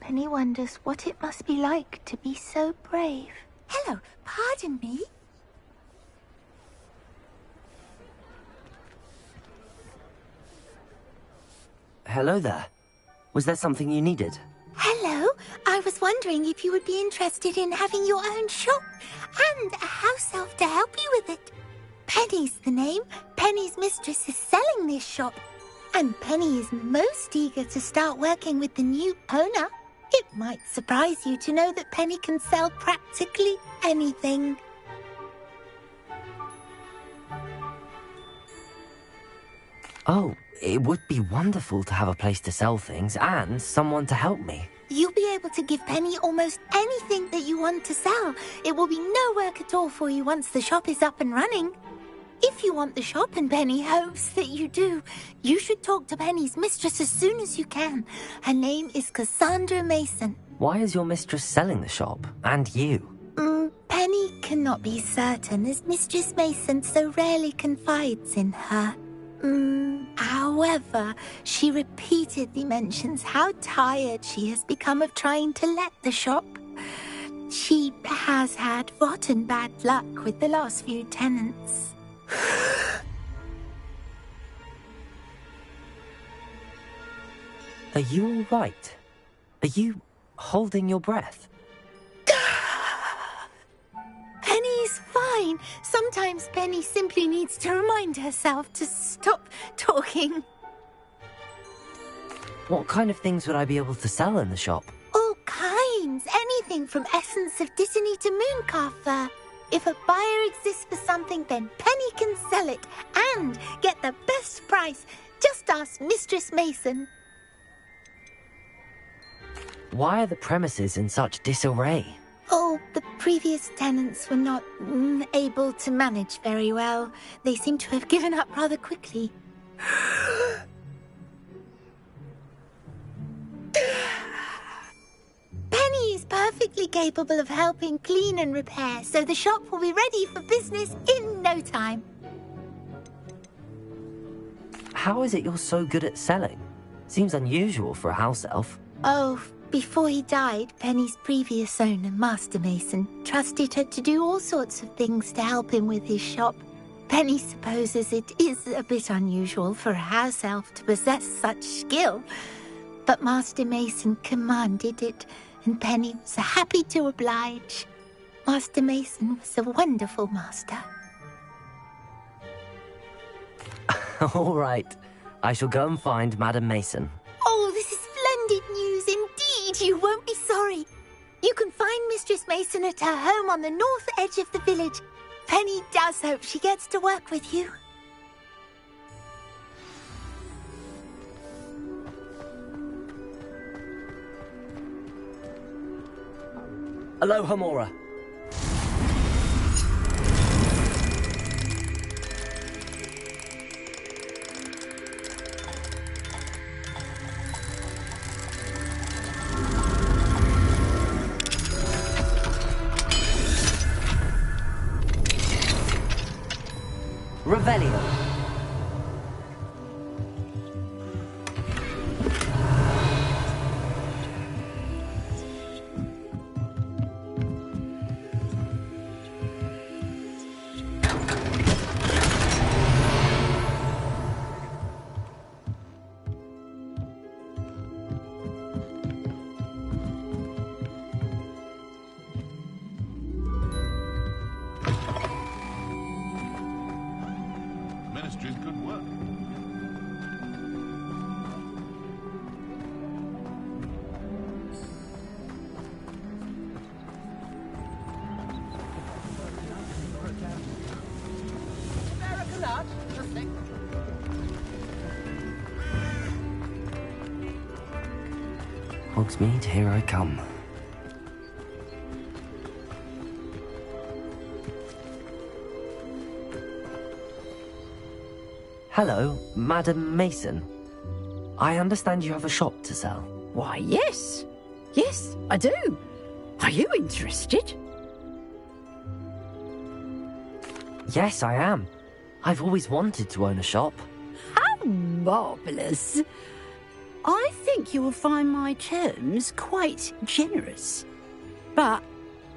Penny wonders what it must be like to be so brave. Hello, pardon me? Hello there. Was there something you needed? Hello, I was wondering if you would be interested in having your own shop and a house elf to help you with it. Penny's the name. Penny's mistress is selling this shop. And Penny is most eager to start working with the new owner. It might surprise you to know that Penny can sell practically anything. Oh, it would be wonderful to have a place to sell things and someone to help me. You'll be able to give Penny almost anything that you want to sell. It will be no work at all for you once the shop is up and running. If you want the shop, and Penny hopes that you do, you should talk to Penny's mistress as soon as you can. Her name is Cassandra Mason. Why is your mistress selling the shop? And you? Penny cannot be certain, as Mistress Mason so rarely confides in her. However, she repeatedly mentions how tired she has become of trying to let the shop. She has had rotten bad luck with the last few tenants. Are you all right? Are you holding your breath? Penny's fine. Sometimes Penny simply needs to remind herself to stop talking. What kind of things would I be able to sell in the shop? All kinds. Anything from essence of Disney to mooncalf fur. If a buyer exists for something, then Penny can sell it and get the best price. Just ask Mistress Mason. Why are the premises in such disarray? Oh, the previous tenants were not able to manage very well. They seem to have given up rather quickly. Penny is perfectly capable of helping clean and repair, so the shop will be ready for business in no time. How is it you're so good at selling? Seems unusual for a house elf. Oh, before he died, Penny's previous owner, Master Mason, trusted her to do all sorts of things to help him with his shop. Penny supposes it is a bit unusual for a house elf to possess such skill, but Master Mason commanded it, and Penny was happy to oblige. Master Mason was a wonderful master. All right. I shall go and find Madam Mason. Oh, this is splendid news indeed. You won't be sorry. You can find Mistress Mason at her home on the north edge of the village. Penny does hope she gets to work with you. Aloha, Mora. Revelio. Ministry's good work. Hogsmeade, here I come. Hello, Madam Mason. I understand you have a shop to sell. Why, yes. Yes, I do. Are you interested? Yes, I am. I've always wanted to own a shop. How marvellous. I think you will find my terms quite generous. But,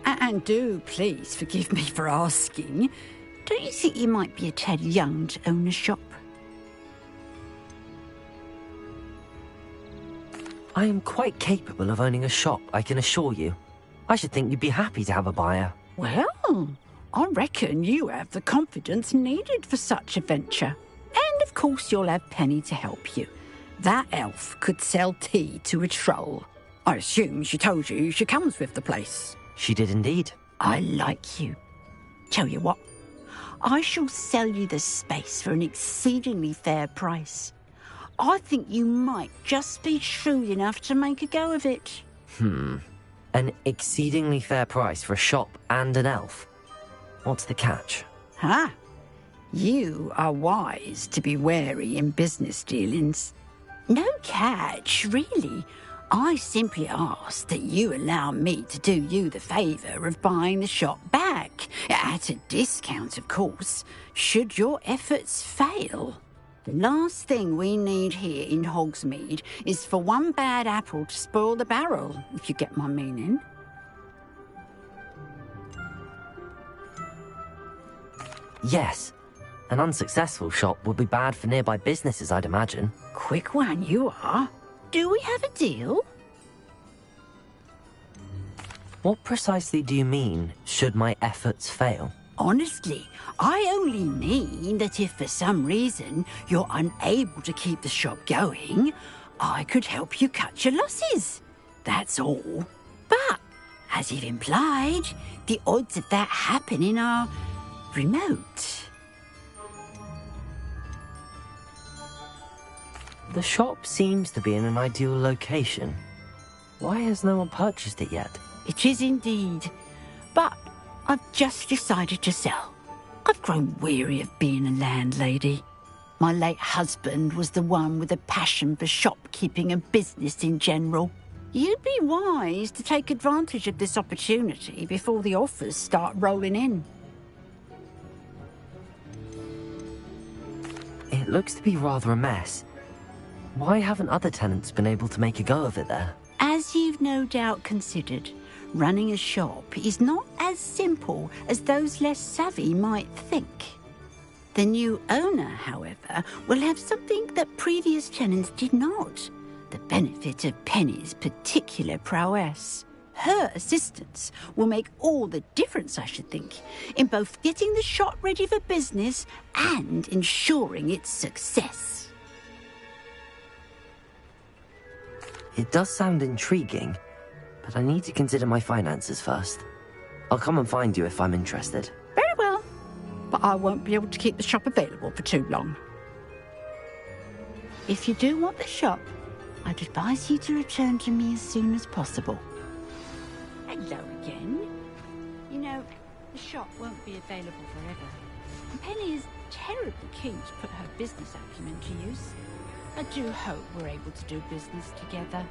and do please forgive me for asking, don't you think you might be a tad young to own a shop? I am quite capable of owning a shop, I can assure you. I should think you'd be happy to have a buyer. Well, I reckon you have the confidence needed for such a venture. And of course you'll have Penny to help you. That elf could sell tea to a troll. I assume she told you she comes with the place. She did indeed. I like you. Tell you what, I shall sell you the space for an exceedingly fair price. I think you might just be shrewd enough to make a go of it. An exceedingly fair price for a shop and an elf. What's the catch? Ha! You are wise to be wary in business dealings. No catch, really. I simply ask that you allow me to do you the favour of buying the shop back, at a discount, of course, should your efforts fail. The last thing we need here in Hogsmeade is for one bad apple to spoil the barrel, if you get my meaning. Yes. An unsuccessful shop would be bad for nearby businesses, I'd imagine. Quick one you are. Do we have a deal? What precisely do you mean, should my efforts fail? Honestly, I only mean that if for some reason you're unable to keep the shop going, I could help you cut your losses. That's all. But, as you've implied, the odds of that happening are remote. The shop seems to be in an ideal location. Why has no one purchased it yet? It is indeed. But I've just decided to sell. I've grown weary of being a landlady. My late husband was the one with a passion for shopkeeping and business in general. You'd be wise to take advantage of this opportunity before the offers start rolling in. It looks to be rather a mess. Why haven't other tenants been able to make a go of it there? As you've no doubt considered, running a shop is not as simple as those less savvy might think. The new owner, however, will have something that previous tenants did not: the benefit of Penny's particular prowess. Her assistance will make all the difference, I should think, in both getting the shop ready for business and ensuring its success. It does sound intriguing, but I need to consider my finances first. I'll come and find you if I'm interested. Very well, but I won't be able to keep the shop available for too long. If you do want the shop, I'd advise you to return to me as soon as possible. Hello again. You know, the shop won't be available forever. And Penny is terribly keen to put her business acumen to use. I do hope we're able to do business together.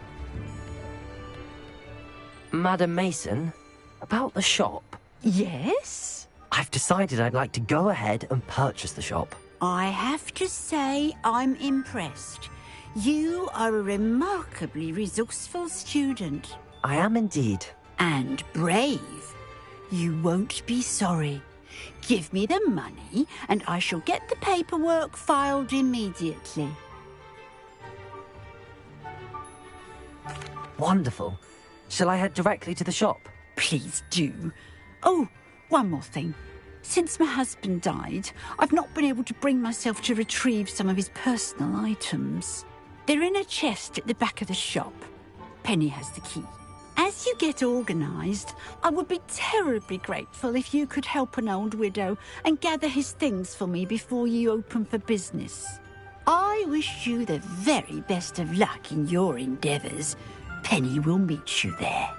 Madam Mason, about the shop. Yes? I've decided I'd like to go ahead and purchase the shop. I have to say I'm impressed. You are a remarkably resourceful student. I am indeed. And brave. You won't be sorry. Give me the money and I shall get the paperwork filed immediately. Wonderful. Shall I head directly to the shop? Please do. Oh, one more thing. Since my husband died, I've not been able to bring myself to retrieve some of his personal items. They're in a chest at the back of the shop. Penny has the key. As you get organised, I would be terribly grateful if you could help an old widow and gather his things for me before you open for business. I wish you the very best of luck in your endeavours. Penny will meet you there.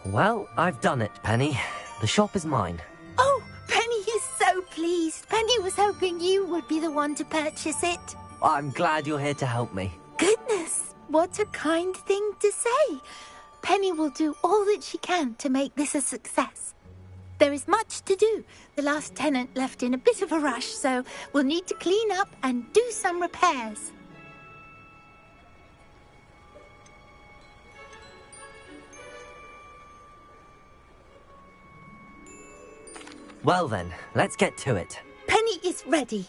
Well, I've done it, Penny. The shop is mine. Oh, Penny is so pleased. Penny was hoping you would be the one to purchase it. I'm glad you're here to help me. Goodness, what a kind thing to say. Penny will do all that she can to make this a success. There is much to do. The last tenant left in a bit of a rush, so we'll need to clean up and do some repairs. Well then, let's get to it. Penny is ready.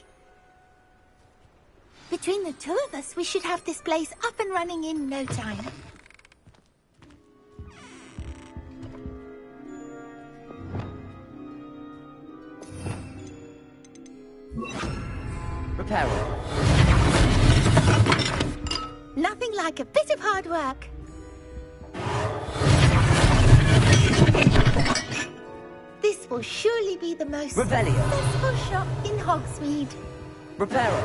Between the two of us, we should have this place up and running in no time. Repairer. Nothing like a bit of hard work. This will surely be the most Revelio. successful shop in Hogsmeade. Repairer.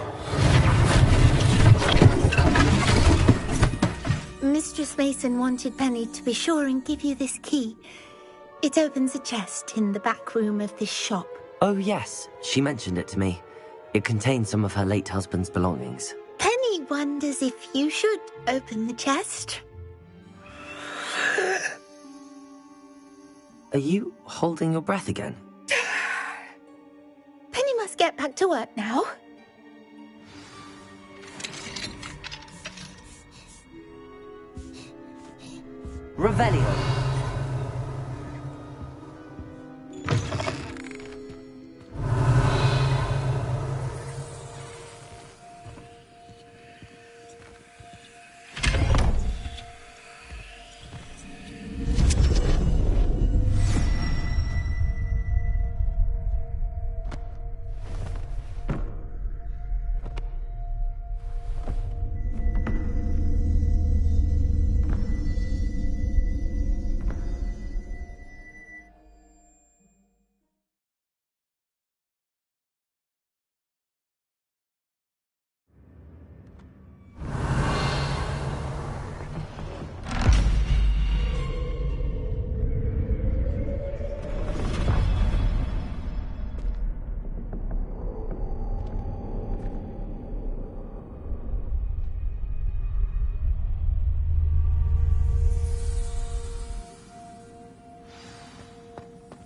Mistress Mason wanted Penny to be sure and give you this key. It opens a chest in the back room of this shop. Oh yes, she mentioned it to me. It contains some of her late husband's belongings. Penny wonders if you should open the chest. Are you holding your breath again? Penny must get back to work now. Revelio.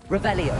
Revelio.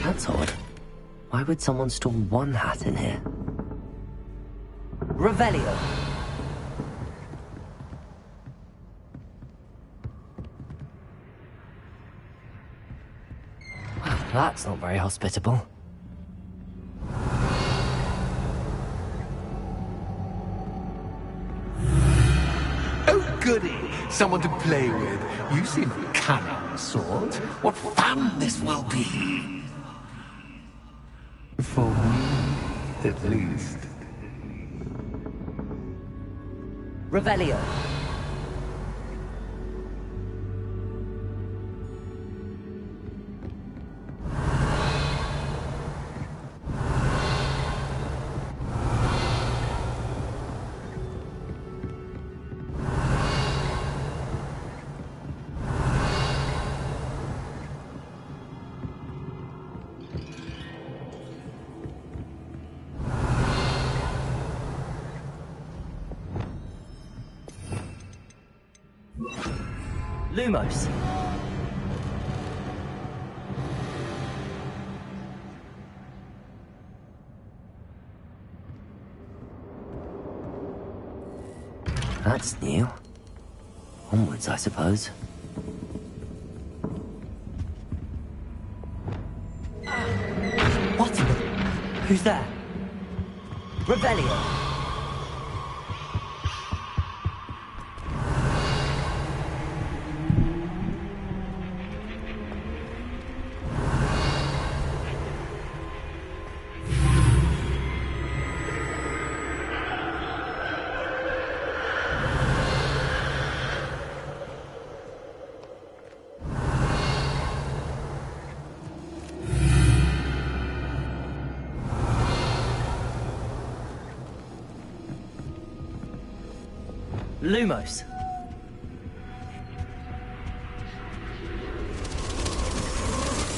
That's odd. Why would someone store one hat in here? Revelio. Well, that's not very hospitable. Oh, goody! Someone to play with. You seem a cunning sort. What fun this will be! For me, at least. Revelio. Lumos. That's new. Onwards, I suppose. What in the... Who's there? Revelio. Lumos.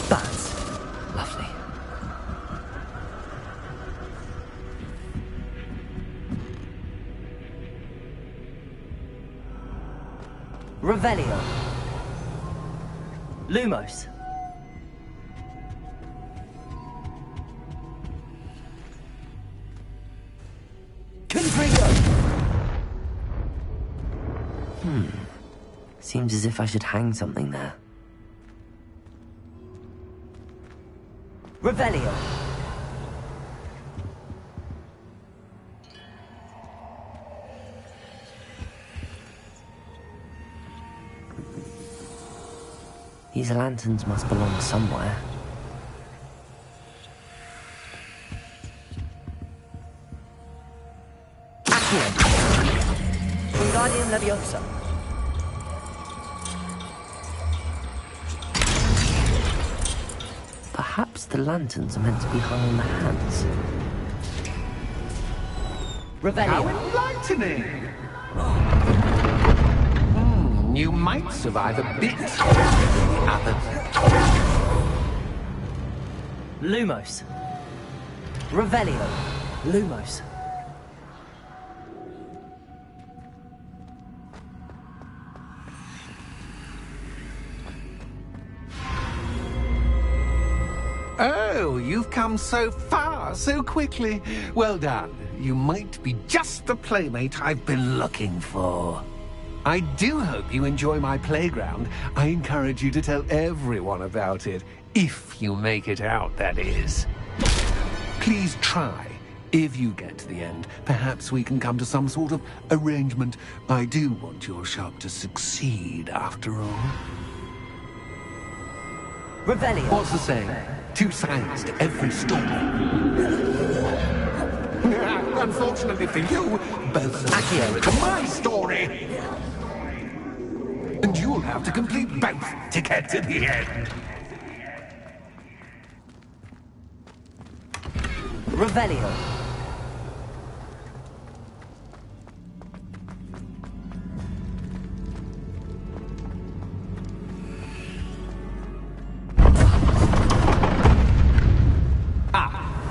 Bats. Lovely. Revelio. Lumos. Seems as if I should hang something there. Revelio. These lanterns must belong somewhere. Accio. Wingardium Leviosa. Perhaps the lanterns are meant to be hung on the hands. Revelio. How enlightening! You might survive a bit better than the others. Lumos. Revelio. Lumos. Oh, you've come so far, so quickly. Well done. You might be just the playmate I've been looking for. I do hope you enjoy my playground. I encourage you to tell everyone about it. If you make it out, that is. Please try. If you get to the end, perhaps we can come to some sort of arrangement. I do want your shop to succeed, after all. Revelio. What's the saying? Two sides to every story. Unfortunately for you, both are to my story. And you'll have to complete both to get to the end. Revelio.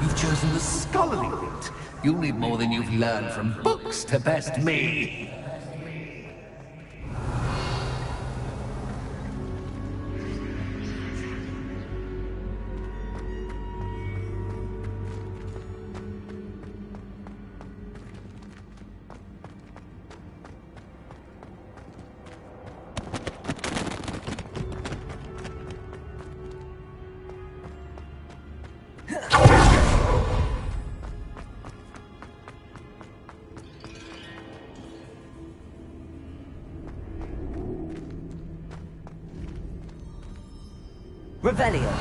You've chosen the scholarly route. You'll need more than you've learned from books to best me. Revelio.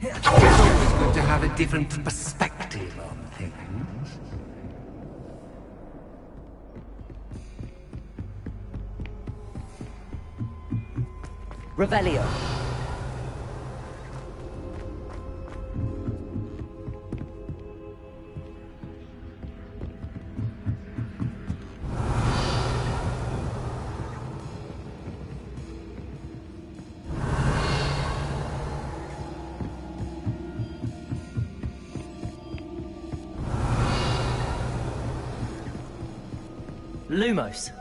It's always good to have a different perspective on things. Revelio. Lumos.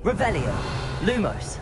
Revelio. Lumos.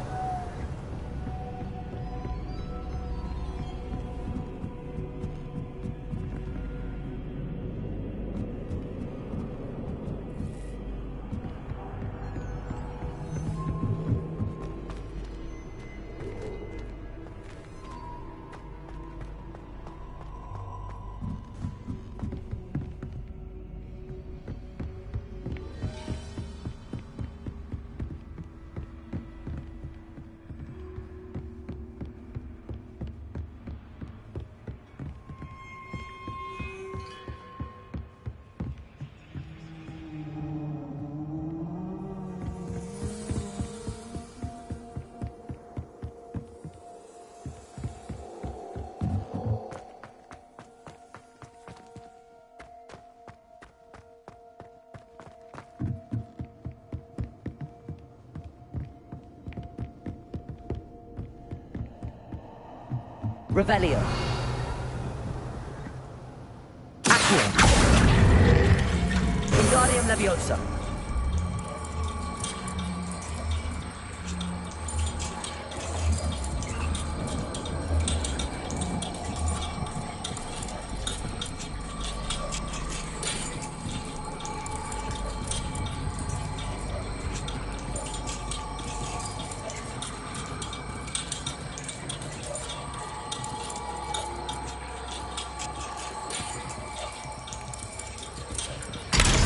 Revelio. Accio. Wingardium Leviosa.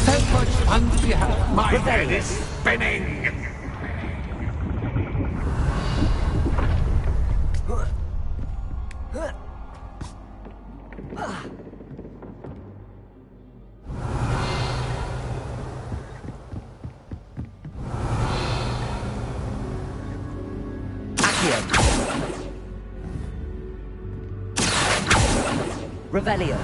So much fun to be had. My head is spinning. Accio. Revelio.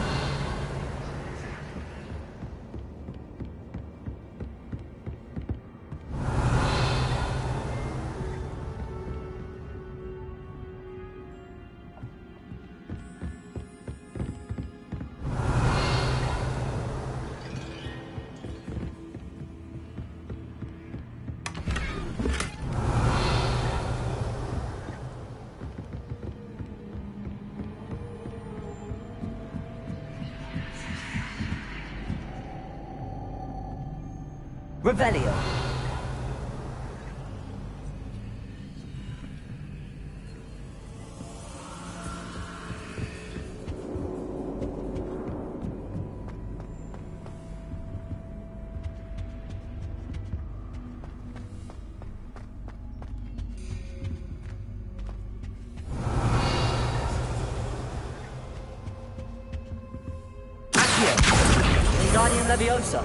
Revelio. Accio. Wingardium Leviosa.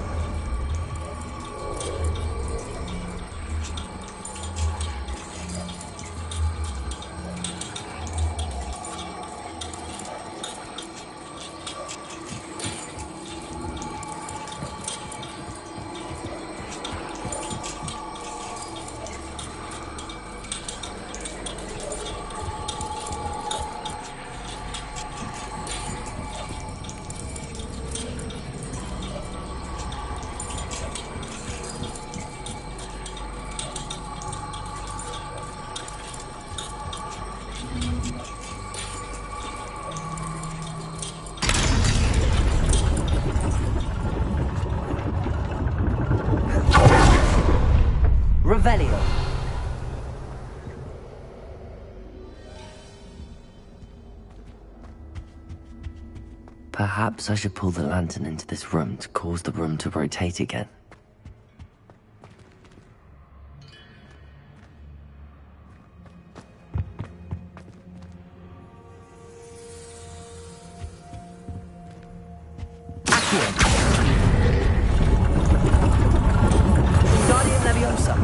Revelio. Perhaps I should pull the lantern into this room to cause the room to rotate again. Accio. Wingardium Leviosa.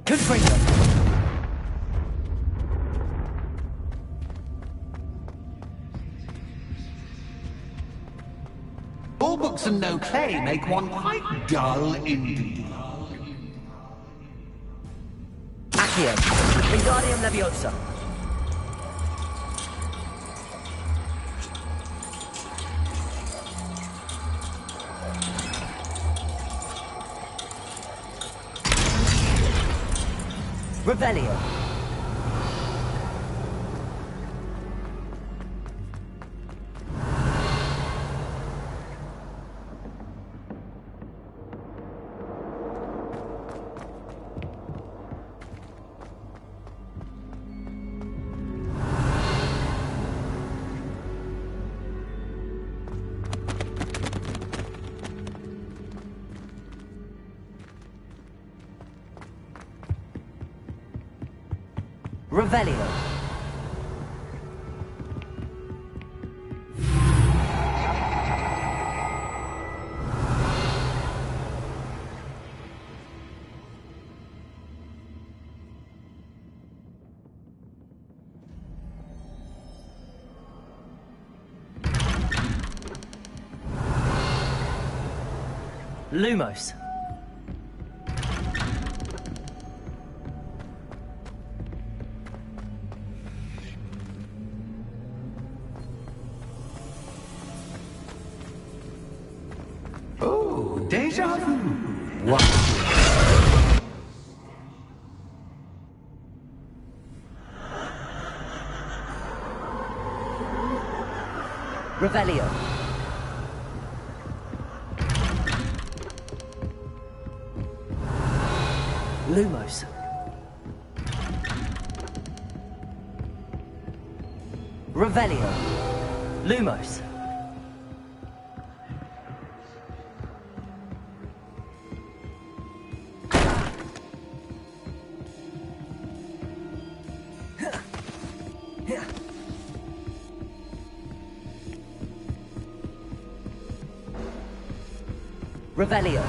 Confringo. All books and no clay make one quite dull indeed. Accio. Wingardium Leviosa. Revelio. Revelio. Lumos. Oh, deja vu. What? Revelio. Lumos. Revelio. Lumos. Revelio.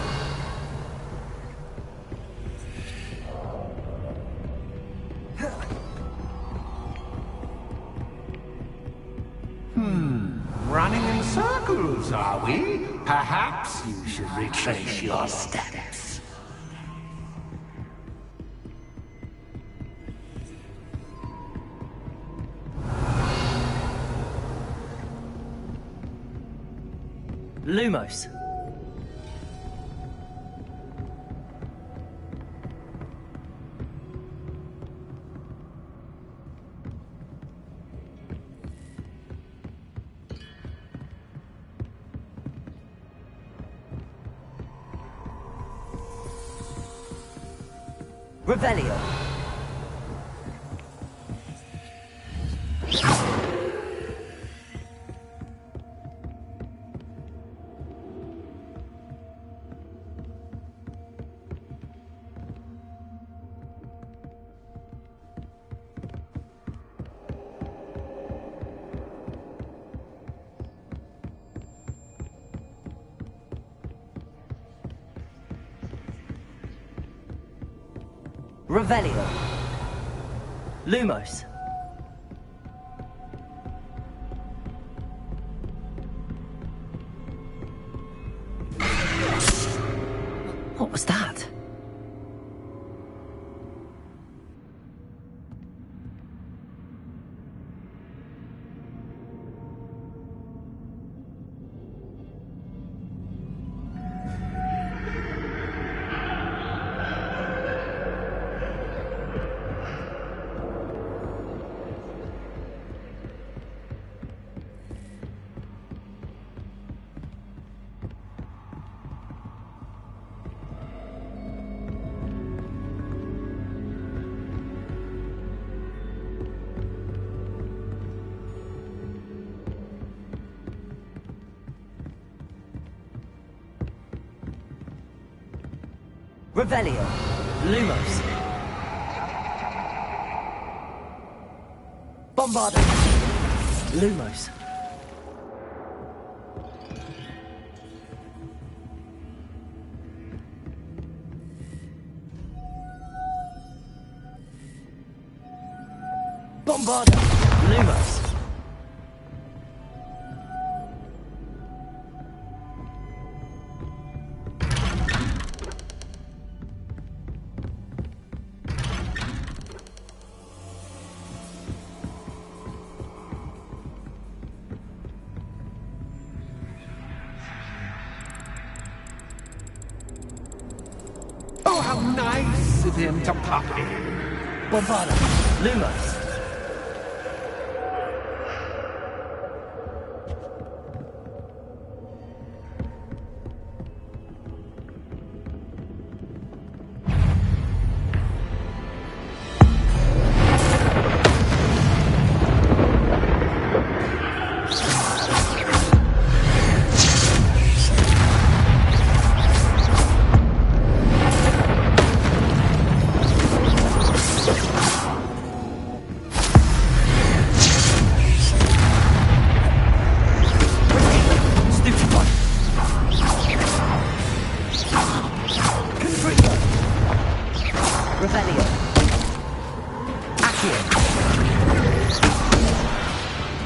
Running in circles, are we? Perhaps you should retrace your steps. Lumos. Revelio. Revelio. Lumos. What was that? Revelio. Lumos. Bombarda. Lumos. Bombarda. Lumos. Oh, how nice of him to pop in. Bombarda. Lumos. Revelio. Accio.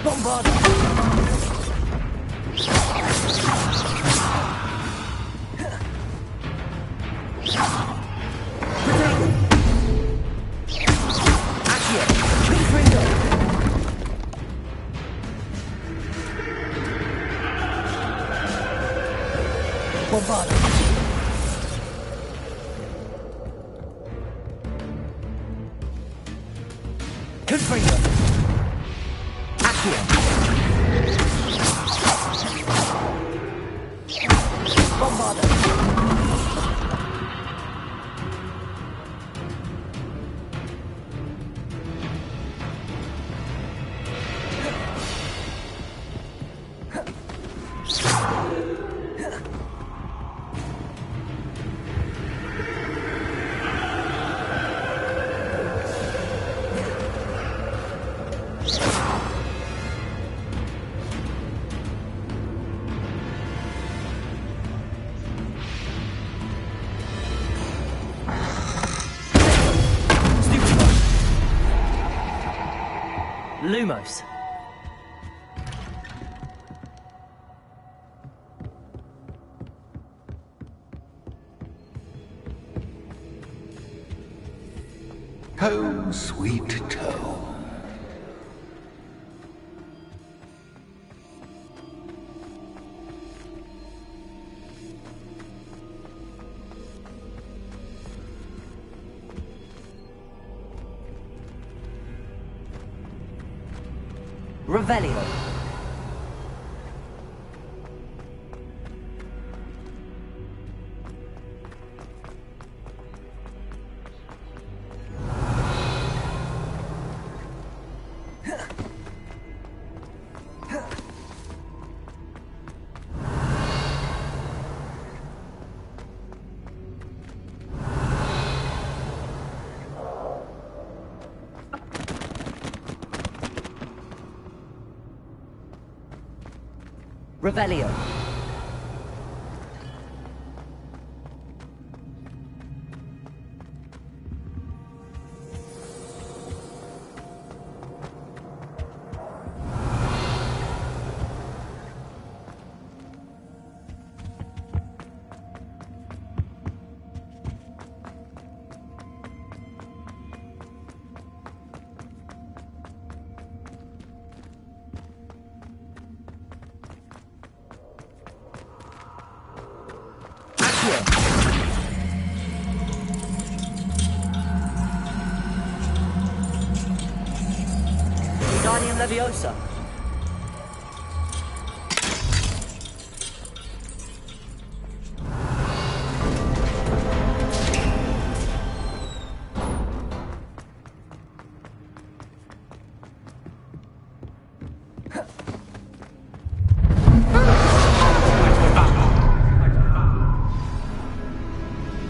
Bombarda. Lumos. Home, sweet home. Revelio. Revelio. Guardian Leviosa.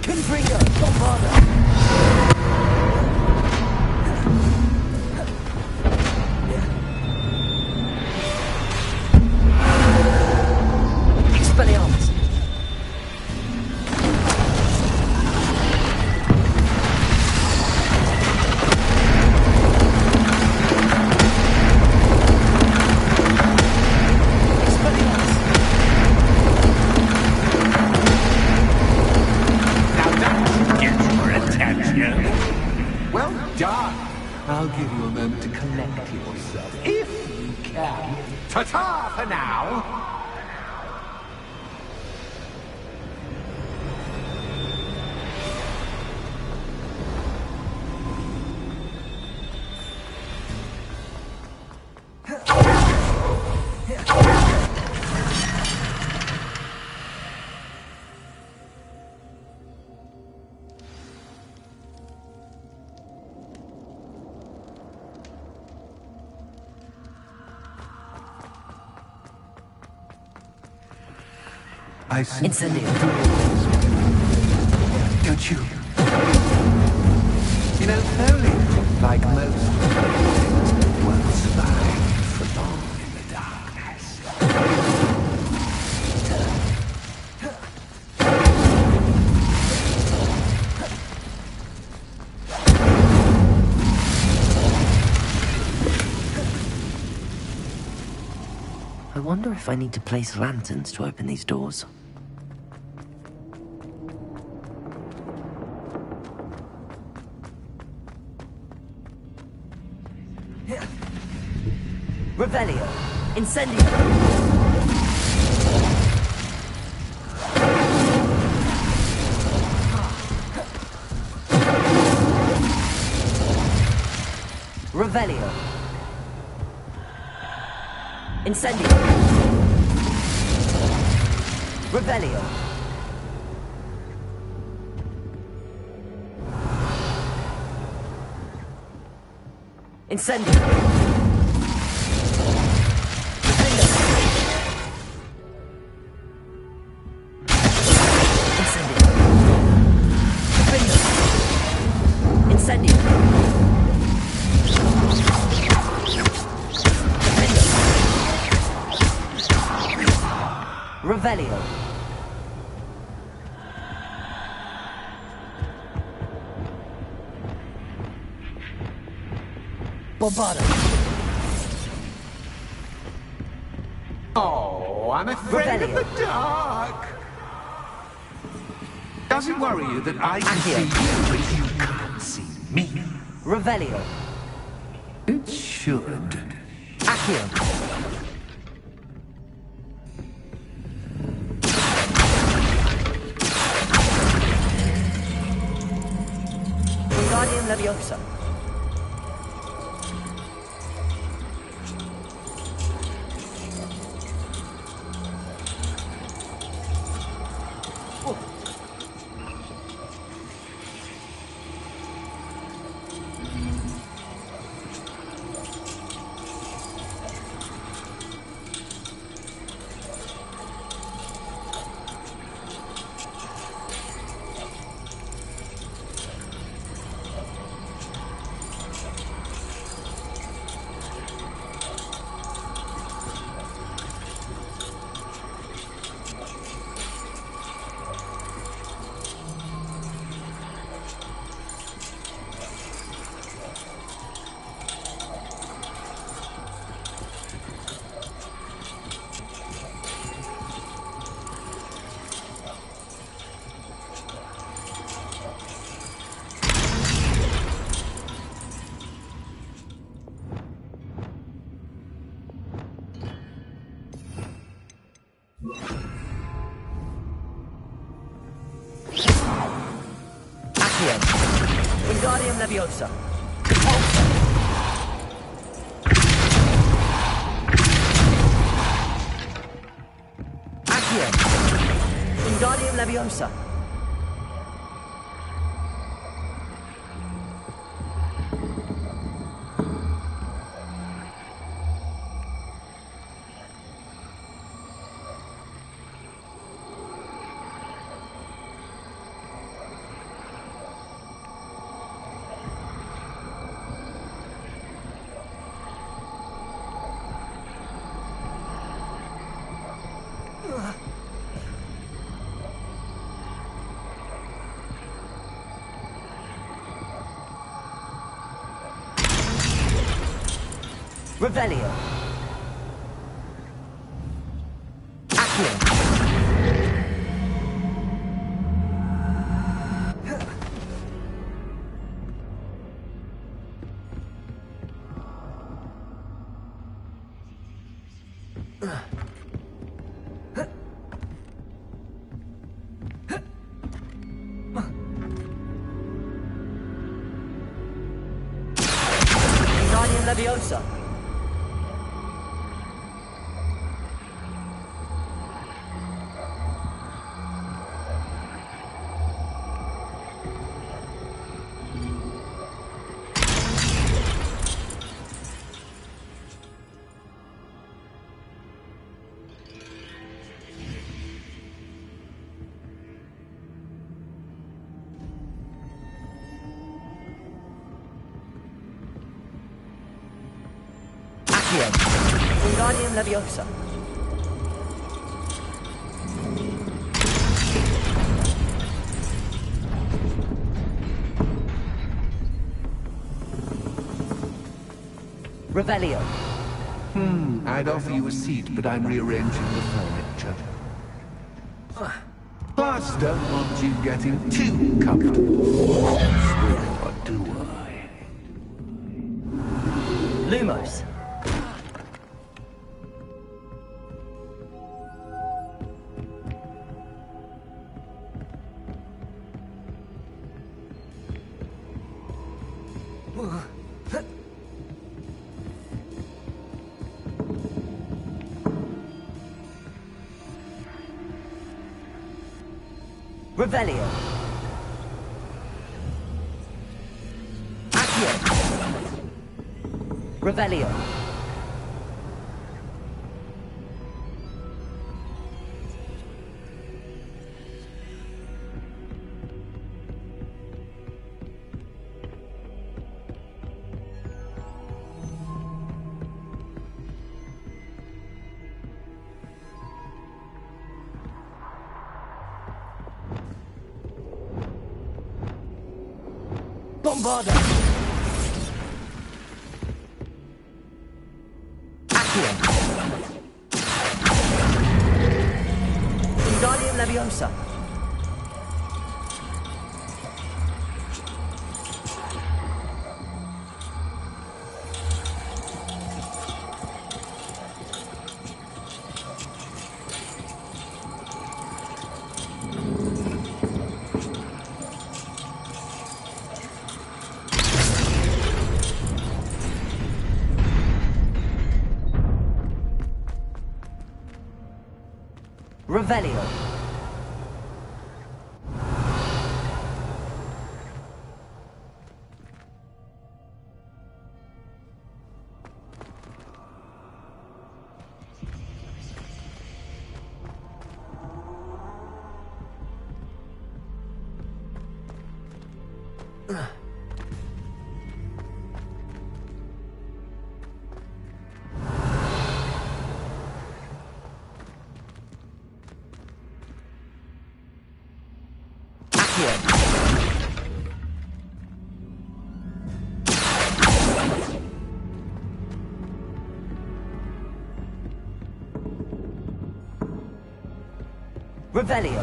Confringo, Bombarda. Expelliarmus. Well done. I'll give you a moment to collect yourself, if you can. Ta-ta for now. I see. Incendio. Don't you? You know, Foley, like most things, won't survive for long in the darkness. I wonder if I need to place lanterns to open these doors. Revelio. Incendio. Revelio. Incendio. Revelio. Incendio. Revelio. Bombarda. I'm afraid of Revelio. the dark. Does it worry you that I can Accio. see you, but you can't see me? Revelio. It should. Accio. Wingardium Leviosa. Accio. Wingardium Leviosa. Accio. Wingardium Leviosa. Revelio. Accio. Wingardium Leviosa. Accio. Wingardium Leviosa. Revelio. I'd offer you a seat, but I'm rearranging the furniture. Plus, don't want you getting too comfortable. Or do I? Lumos. Revelio. Accio. Revelio. Bombarda. Accio. Leviosa. Revelio. Revelio.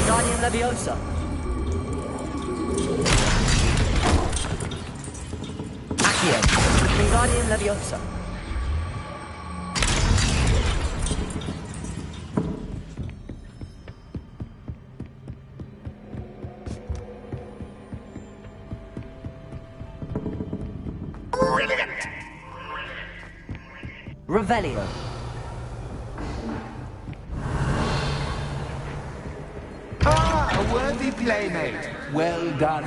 Guardian Leviosa. Accio. Guardian Leviosa. Brilliant! Revelio. Ah, a worthy playmate. Well done.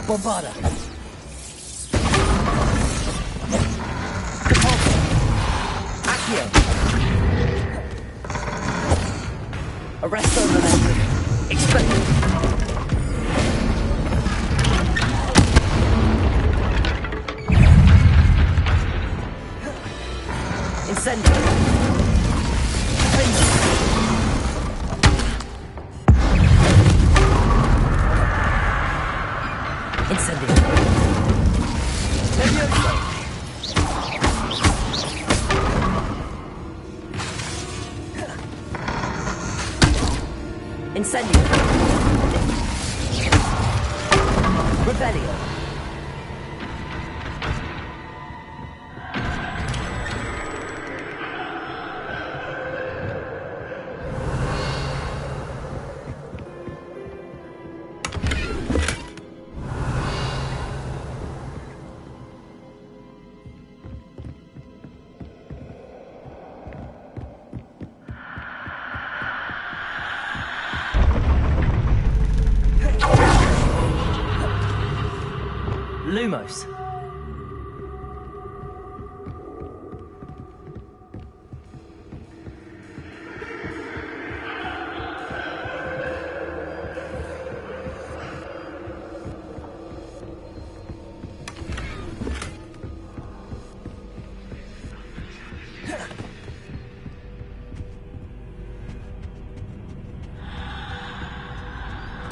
Bombarda. Accio. Arresto Momentum. Expected. Incendio. Incendio. Leviosa. Incendio. Revelio. Lumos.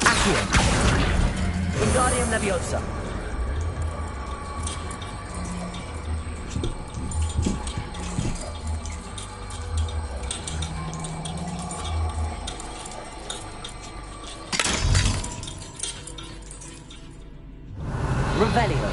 Accio. Wingardium Leviosa. Revelio.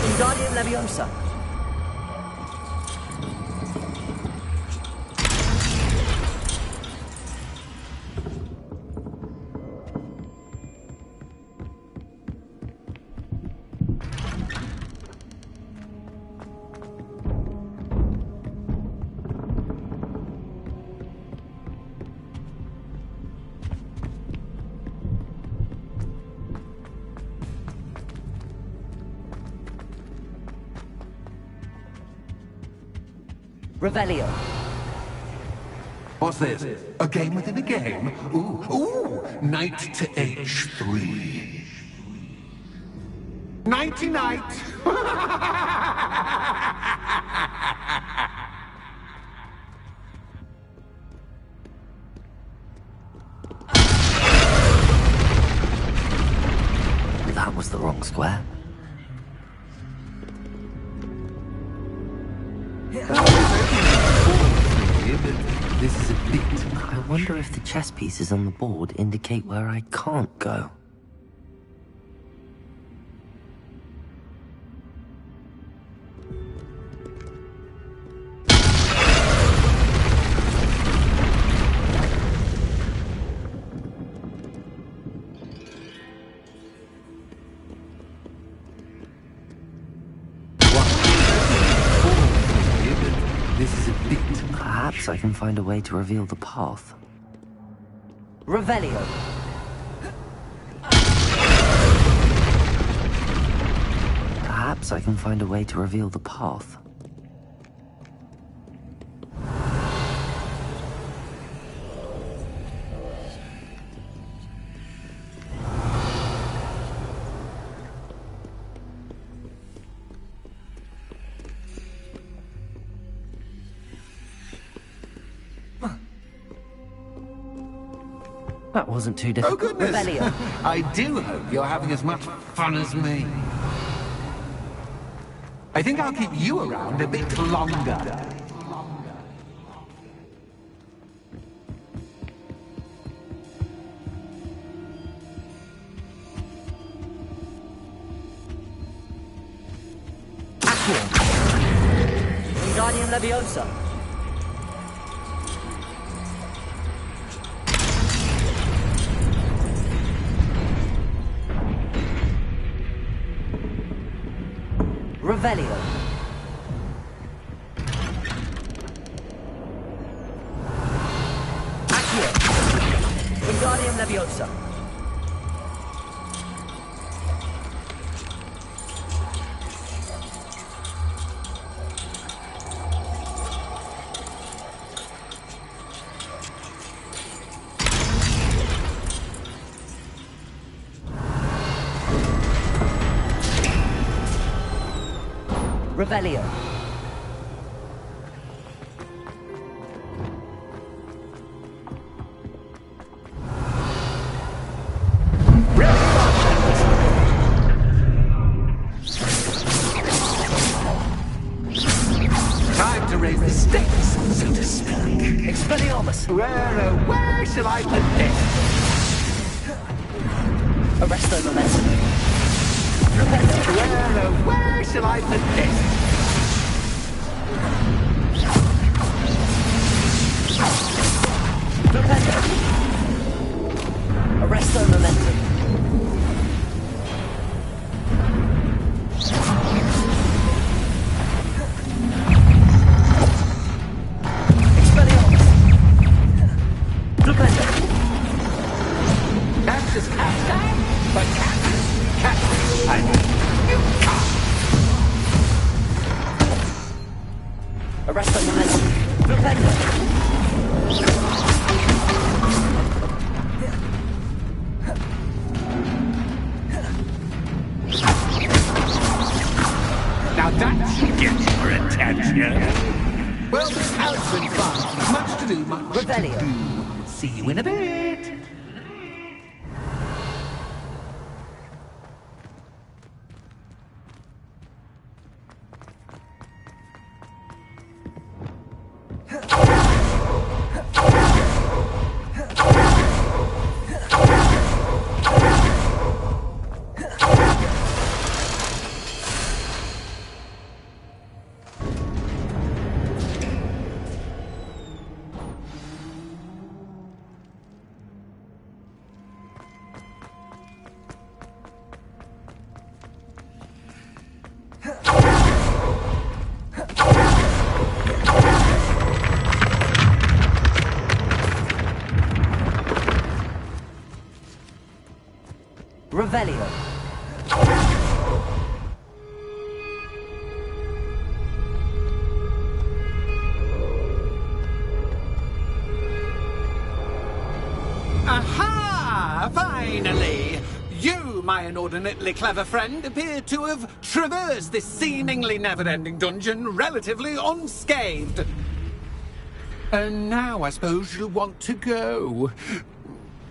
Wingardium Leviosa. Revelio. What's this? A game within a game? Ooh, knight to h3. Nighty night! That was the wrong square. This is a bit... I wonder if the chess pieces on the board indicate where I can't go. This is a bit... Perhaps I can find a way to reveal the path. Revelio. Perhaps I can find a way to reveal the path. That wasn't too difficult. Oh, goodness! Revelio. I do hope you're having as much fun as me. I think I'll keep you around a bit longer. Guardian Leviosa. Revelio. Accio. Wingardium Leviosa. Revelio. Time to raise the stakes, so to speak. Expelliarmus. Where shall I put this? Arresto Momentum. Revelio. Where shall I put this? Arresto Momentum. Expelliarmus. Flipendo. That's just cat time, but cat, and you can't. Arresto Momentum. Flipendo. Now that should get your attention. Well, this has been fun. Much to do, much Revelio. to do. See you in a bit. Revelio. Aha! Finally! You, my inordinately clever friend, appear to have traversed this seemingly never-ending dungeon relatively unscathed. And now I suppose you'll want to go.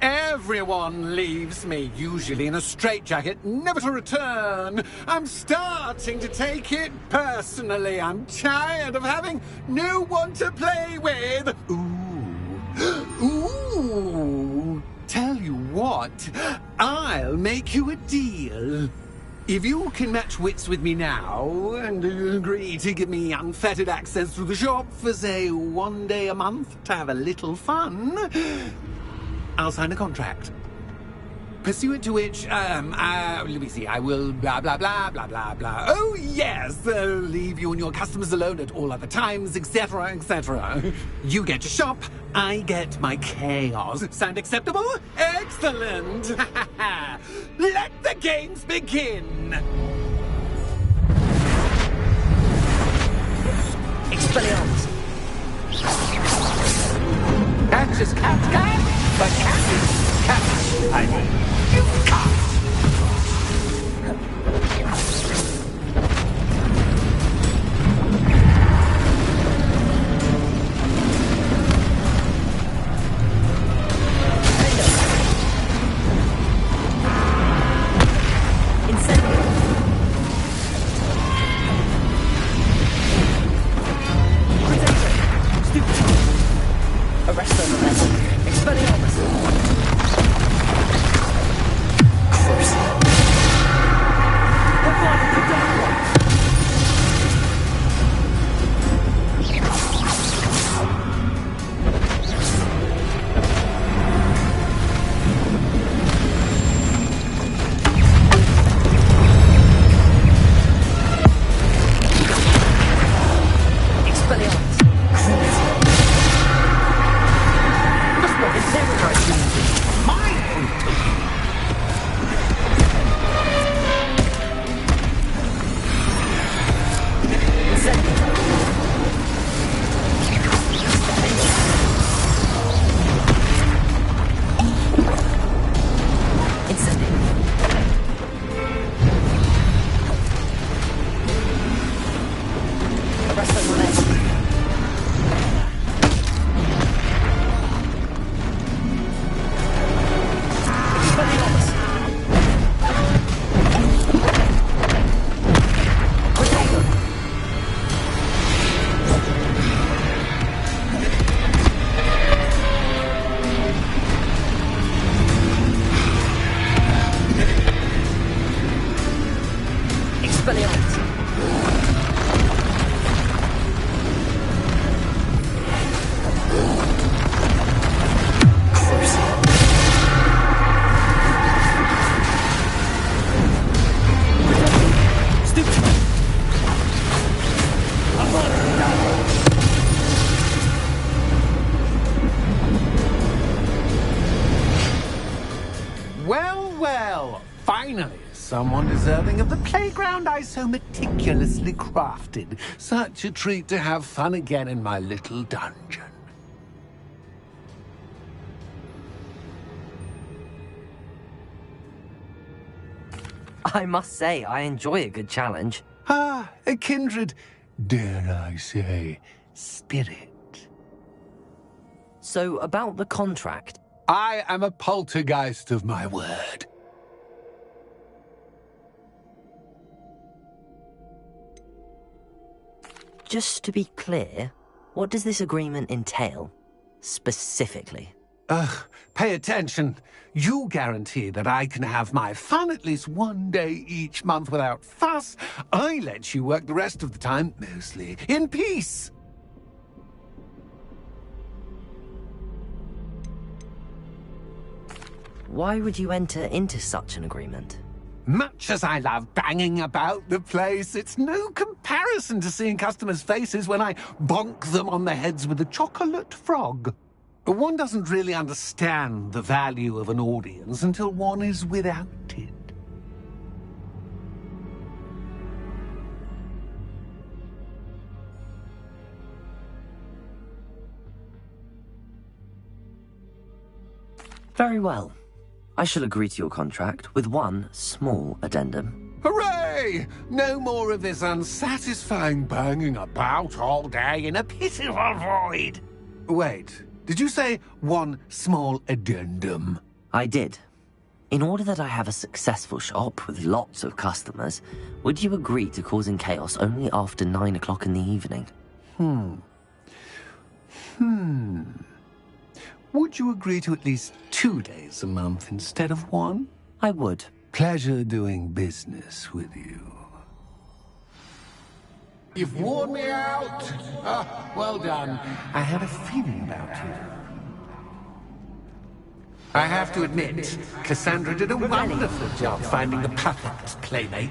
Everyone leaves me, usually in a straitjacket, never to return. I'm starting to take it personally. I'm tired of having no one to play with. Ooh. Tell you what, I'll make you a deal. If you can match wits with me now and agree to give me unfettered access to the shop for, say, 1 day a month to have a little fun, I'll sign a contract. Pursuant to which, let me see, I will blah, blah, blah, blah, blah, blah. Oh, yes, leave you and your customers alone at all other times, etc., etc. You get your shop, I get my chaos. Sound acceptable? Excellent! Let the games begin! Expelliarmus! Catch is cat, but cat is cat. I mean, you cat. Well, finally, someone deserving of the playground I so meticulously crafted. Such a treat to have fun again in my little dungeon. I must say, I enjoy a good challenge. Ah, a kindred, dare I say, spirit. So, about the contract. I am a poltergeist of my word. Just to be clear, what does this agreement entail, specifically? Pay attention. You guarantee that I can have my fun at least 1 day each month without fuss. I let you work the rest of the time, mostly in peace. Why would you enter into such an agreement? Much as I love banging about the place, it's no comparison to seeing customers' faces when I bonk them on the heads with a chocolate frog. One doesn't really understand the value of an audience until one is without it. Very well. I shall agree to your contract with one small addendum. Hooray! No more of this unsatisfying banging about all day in a pitiful void. Wait, did you say one small addendum? I did. In order that I have a successful shop with lots of customers, would you agree to causing chaos only after 9 o'clock in the evening? Would you agree to at least 2 days a month instead of 1? I would. Pleasure doing business with you. You've worn me out. Ah, well done. I had a feeling about you. I have to admit, Cassandra did a wonderful job finding the perfect playmate.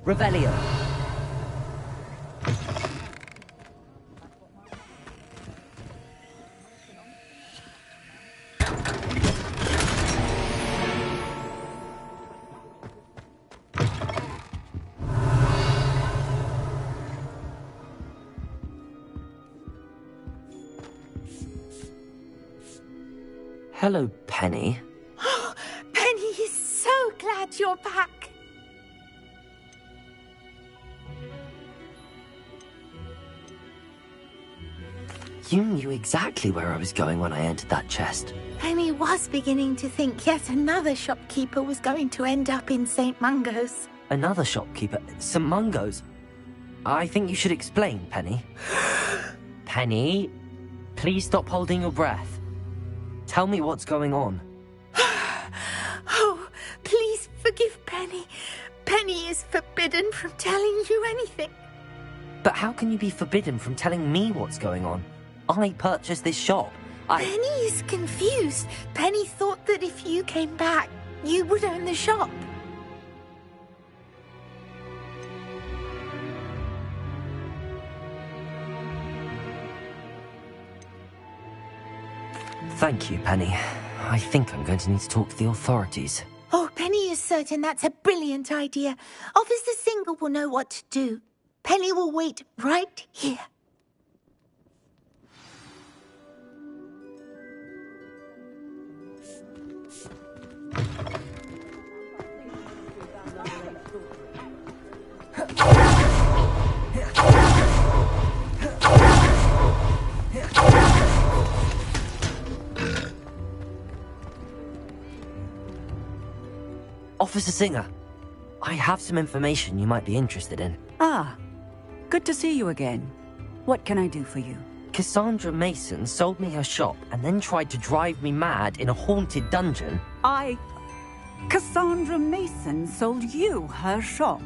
Revelio. Hello, Penny. Penny is so glad you're back. You knew exactly where I was going when I entered that chest. Penny was beginning to think yet another shopkeeper was going to end up in St. Mungo's. Another shopkeeper? St. Mungo's? I think you should explain, Penny. Penny, please stop holding your breath. Tell me what's going on. Oh, please forgive Penny. Penny is forbidden from telling you anything. But how can you be forbidden from telling me what's going on? I purchased this shop. Penny is confused. Penny thought that if you came back, you would own the shop. Thank you, Penny. I think I'm going to need to talk to the authorities. Oh, Penny is certain that's a brilliant idea. Officer Single will know what to do. Penny will wait right here. Officer Singer, I have some information you might be interested in. Ah, good to see you again. What can I do for you? Cassandra Mason sold me her shop and then tried to drive me mad in a haunted dungeon. Cassandra Mason sold you her shop?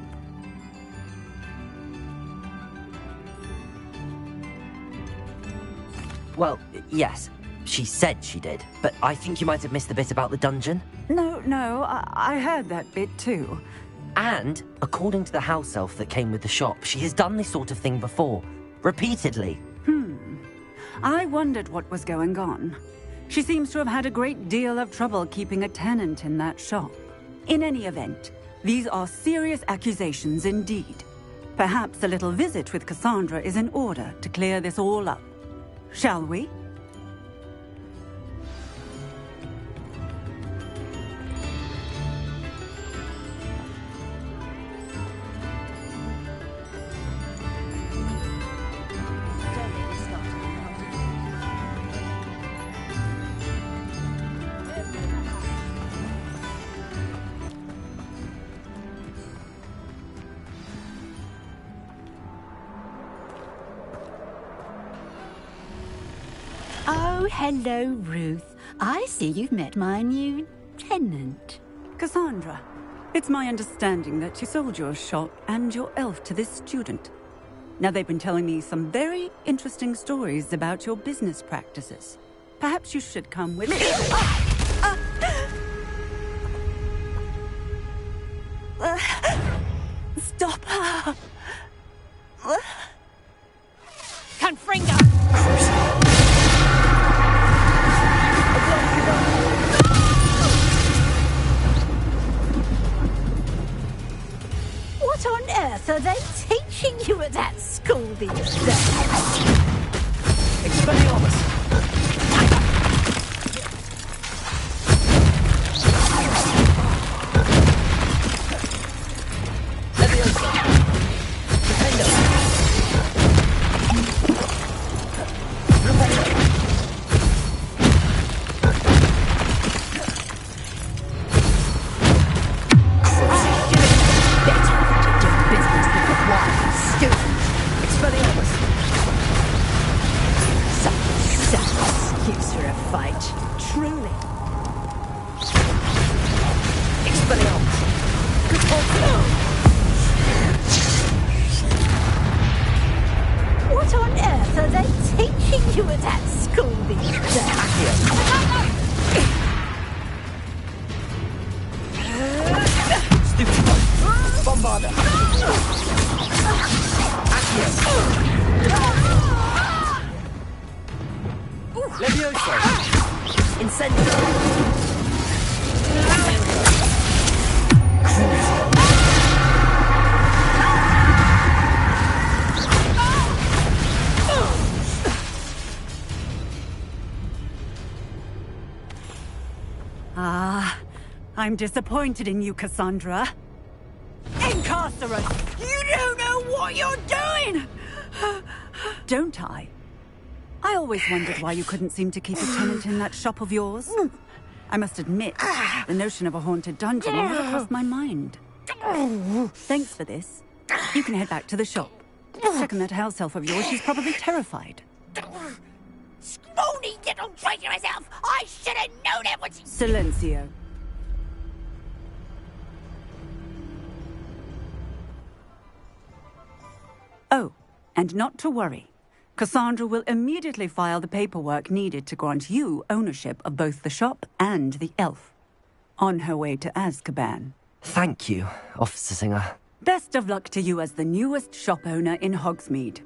Well, yes, she said she did, but I think you might have missed the bit about the dungeon. No, I heard that bit too. And, according to the house elf that came with the shop, she has done this sort of thing before. Repeatedly. I wondered what was going on. She seems to have had a great deal of trouble keeping a tenant in that shop. In any event, these are serious accusations indeed. Perhaps a little visit with Cassandra is in order to clear this all up. Shall we? Oh, hello, Ruth. I see you've met my new tenant. Cassandra, it's my understanding that you sold your shop and your elf to this student. Now, they've been telling me some very interesting stories about your business practices. Perhaps you should come with me. Stop her. on, Fringo! What on earth are they teaching you at that school these days? Expelliarmus! What on earth are they teaching you at that school these days? Stupid Bombarder! Levioso! Incendio! I'm disappointed in you, Cassandra. Incarcerate! You don't know what you're doing! Don't I? I always wondered why you couldn't seem to keep a tenant in that shop of yours. I must admit, the notion of a haunted dungeon never crossed my mind. Thanks for this. You can head back to the shop. Check on that house elf of yours. She's probably terrified. Scrawny little traitor herself! I should have known it was... Silencio. Oh, and not to worry. Cassandra will immediately file the paperwork needed to grant you ownership of both the shop and the elf. On her way to Azkaban. Thank you, Officer Singer. Best of luck to you as the newest shop owner in Hogsmeade.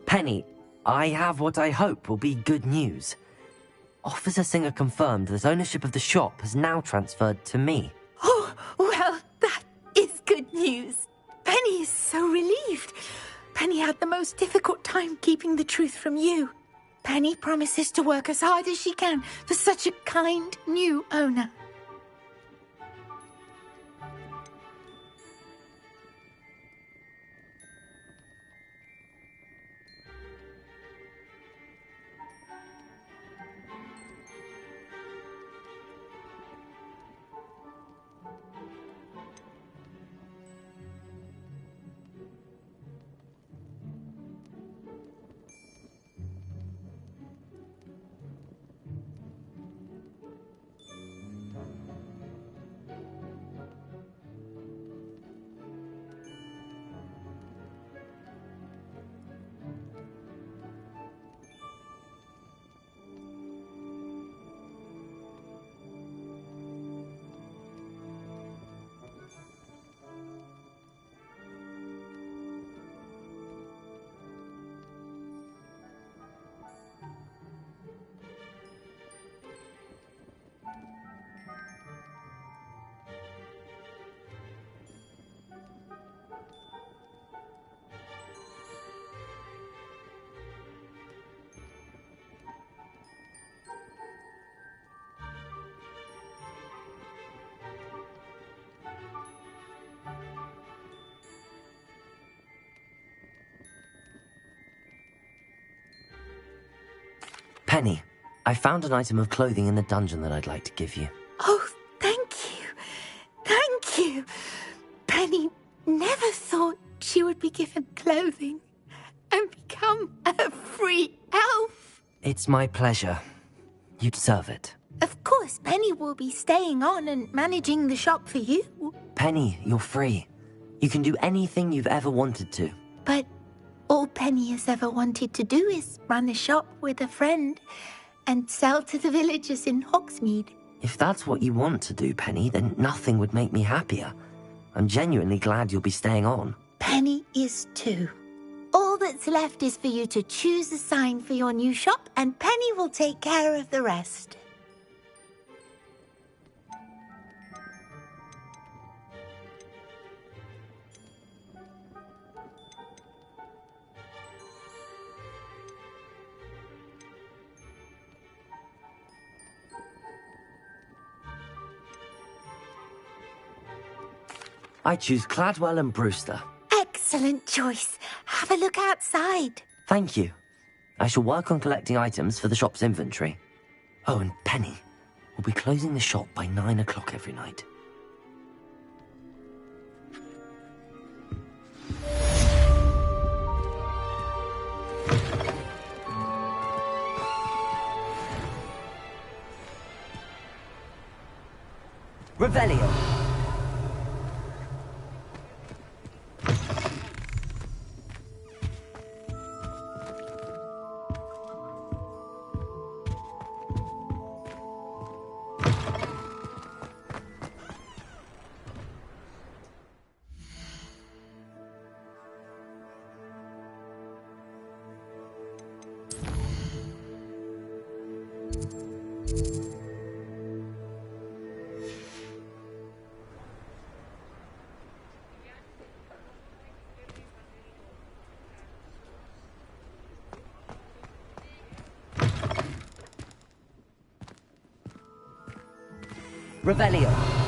Penny, I have what I hope will be good news. Officer Singer confirmed that ownership of the shop has now transferred to me. Oh, well, that is good news. Penny is so relieved. Penny had the most difficult time keeping the truth from you. Penny promises to work as hard as she can for such a kind new owner. Penny, I found an item of clothing in the dungeon that I'd like to give you. Oh, thank you. Thank you. Penny never thought she would be given clothing and become a free elf. It's my pleasure. You deserve it. Of course, Penny will be staying on and managing the shop for you. Penny, you're free. You can do anything you've ever wanted to. But all Penny has ever wanted to do is run a shop with a friend and sell to the villagers in Hogsmeade. If that's what you want to do, Penny, then nothing would make me happier. I'm genuinely glad you'll be staying on. Penny is too. All that's left is for you to choose a sign for your new shop, and Penny will take care of the rest. I choose Cladwell and Brewster. Excellent choice. Have a look outside. Thank you. I shall work on collecting items for the shop's inventory. Oh, and Penny, we'll be closing the shop by 9 o'clock every night. Revelio. Revelio.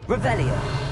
Revelio.